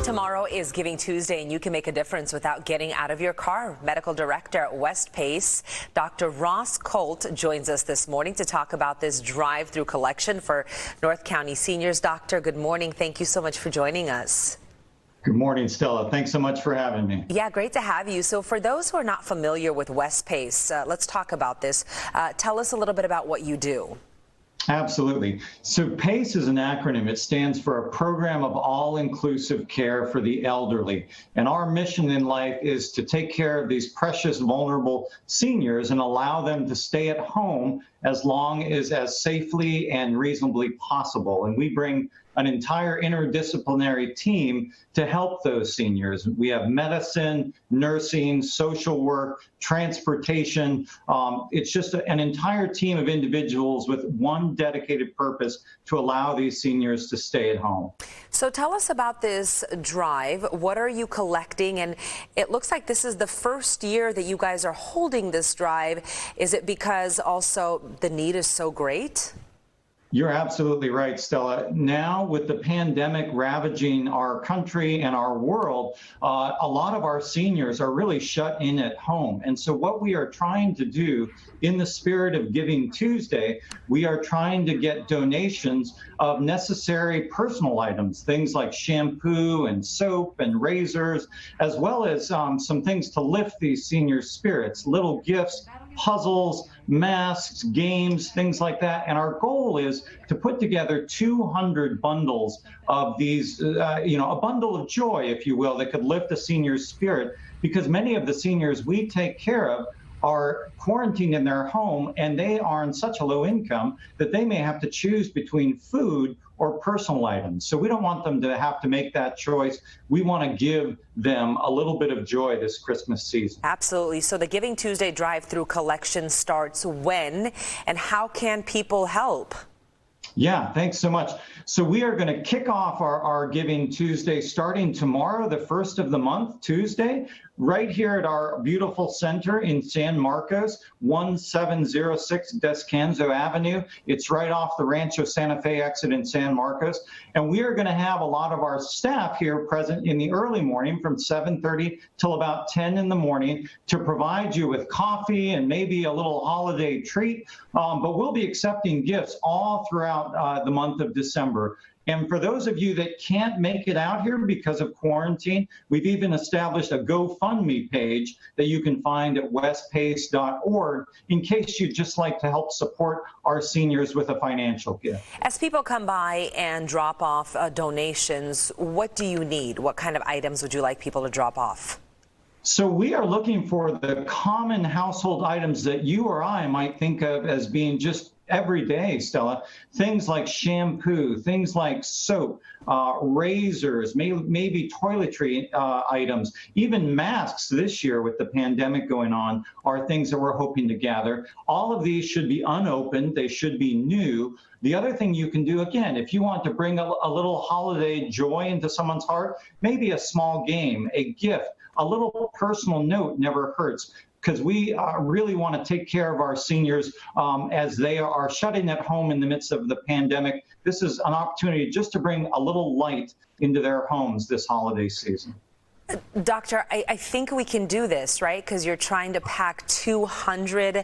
Tomorrow is Giving Tuesday, and you can make a difference without getting out of your car. Medical Director at West Pace, Dr. Ross Colt, joins us this morning to talk about this drive-through collection for North County seniors. Doctor, good morning. Thank you so much for joining us. Good morning, Stella. Thanks so much for having me. Yeah, great to have you. So for those who are not familiar with West Pace, let's talk about this. Tell us a little bit about what you do. Absolutely. So PACE is an acronym. It stands for a program of all-inclusive care for the elderly. And our mission in life is to take care of these precious, vulnerable seniors and allow them to stay at home as long as safely and reasonably possible. And we bring an entire interdisciplinary team to help those seniors. We have medicine, nursing, social work, transportation. It's just an entire team of individuals with one dedicated purpose to allow these seniors to stay at home. So tell us about this drive. What are you collecting? And it looks like this is the first year that you guys are holding this drive. Is it because also the need is so great? You're absolutely right, Stella. Now, with the pandemic ravaging our country and our world, a lot of our seniors are really shut in at home. And so what we are trying to do in the spirit of Giving Tuesday, we are trying to get donations of necessary personal items, things like shampoo and soap and razors, as well as some things to lift these seniors' spirits, little gifts, puzzles, masks, games, things like that. And our goal is to put together 200 bundles of these, a bundle of joy, if you will, that could lift a senior's spirit, because many of the seniors we take care of are quarantined in their home, and they are on such a low income that they may have to choose between food or personal items. So we don't want them to have to make that choice. We want to give them a little bit of joy this Christmas season. Absolutely. So the Giving Tuesday drive-through collection starts when, and how can people help? Yeah, thanks so much. So we are going to kick off our Giving Tuesday starting tomorrow, the 1st of the month, Tuesday, right here at our beautiful center in San Marcos, 1706 Descanso Avenue. It's right off the Rancho Santa Fe exit in San Marcos. And we are going to have a lot of our staff here present in the early morning from 7:30 till about 10 in the morning to provide you with coffee and maybe a little holiday treat. But we'll be accepting gifts all throughout the month of December. And for those of you that can't make it out here because of quarantine, we've even established a GoFundMe page that you can find at westpace.org in case you'd just like to help support our seniors with a financial gift. As people come by and drop off donations, what do you need? What kind of items would you like people to drop off? So we are looking for the common household items that you or I might think of as being just every day, Stella. Things like shampoo, things like soap, razors, maybe toiletry items, even masks this year with the pandemic going on are things that we're hoping to gather. All of these should be unopened. They should be new. The other thing you can do, again, if you want to bring a little holiday joy into someone's heart, maybe a small game, a gift, a little personal note never hurts, because we really want to take care of our seniors as they are shutting at home in the midst of the pandemic. This is an opportunity just to bring a little light into their homes this holiday season. Doctor, I think we can do this, right? Because you're trying to pack 200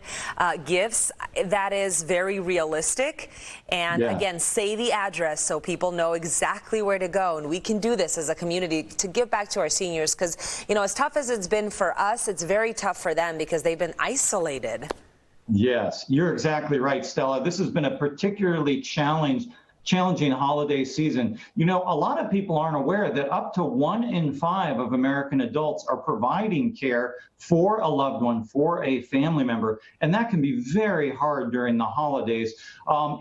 gifts. That is very realistic. And again, say the address so people know exactly where to go. And we can do this as a community to give back to our seniors, because, you know, as tough as it's been for us, it's very tough for them because they've been isolated. Yes, you're exactly right, Stella. This has been a particularly challenging holiday season. You know, a lot of people aren't aware that up to 1 in 5 of American adults are providing care for a loved one, for a family member, and that can be very hard during the holidays.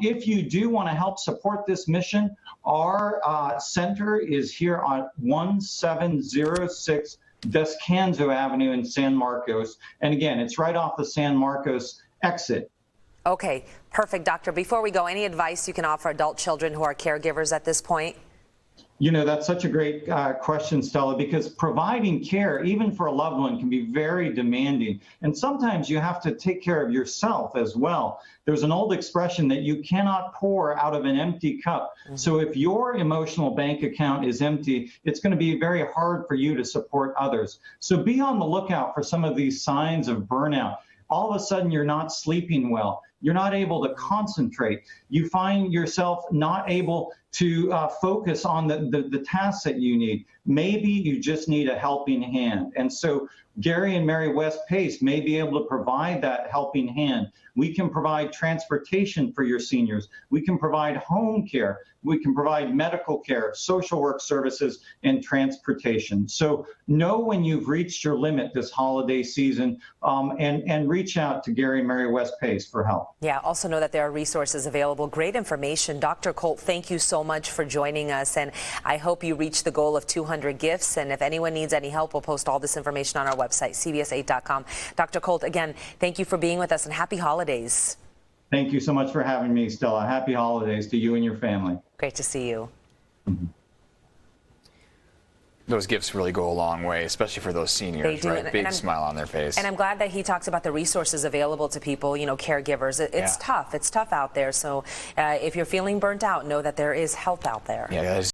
If you do want to help support this mission, our center is here on 1706 Descanso Avenue in San Marcos. And again, it's right off the San Marcos exit. Okay, perfect, Doctor. Before we go, any advice you can offer adult children who are caregivers at this point? You know, that's such a great question, Stella, because providing care, even for a loved one, can be very demanding. And sometimes you have to take care of yourself as well. There's an old expression that you cannot pour out of an empty cup. Mm-hmm. So if your emotional bank account is empty, it's going to be very hard for you to support others. So be on the lookout for some of these signs of burnout. All of a sudden, you're not sleeping well. You're not able to concentrate. You find yourself not able to focus on the tasks that you need. Maybe you just need a helping hand. And so Gary and Mary West Pace may be able to provide that helping hand. We can provide transportation for your seniors. We can provide home care. We can provide medical care, social work services, and transportation. So know when you've reached your limit this holiday season, and reach out to Gary and Mary West Pace for help. Yeah, also know that there are resources available. Great information. Dr. Colt, thank you so much for joining us, and I hope you reach the goal of 200 gifts. And if anyone needs any help, we'll post all this information on our website, cbs8.com. Dr. Colt, again, thank you for being with us, and happy holidays. Thank you so much for having me, Stella. Happy holidays to you and your family. Great to see you. Mm-hmm. Those gifts really go a long way, especially for those seniors, right? Big smile on their face. And I'm glad that he talks about the resources available to people, you know, caregivers. It's tough. It's tough out there. So if you're feeling burnt out, know that there is help out there. Yeah,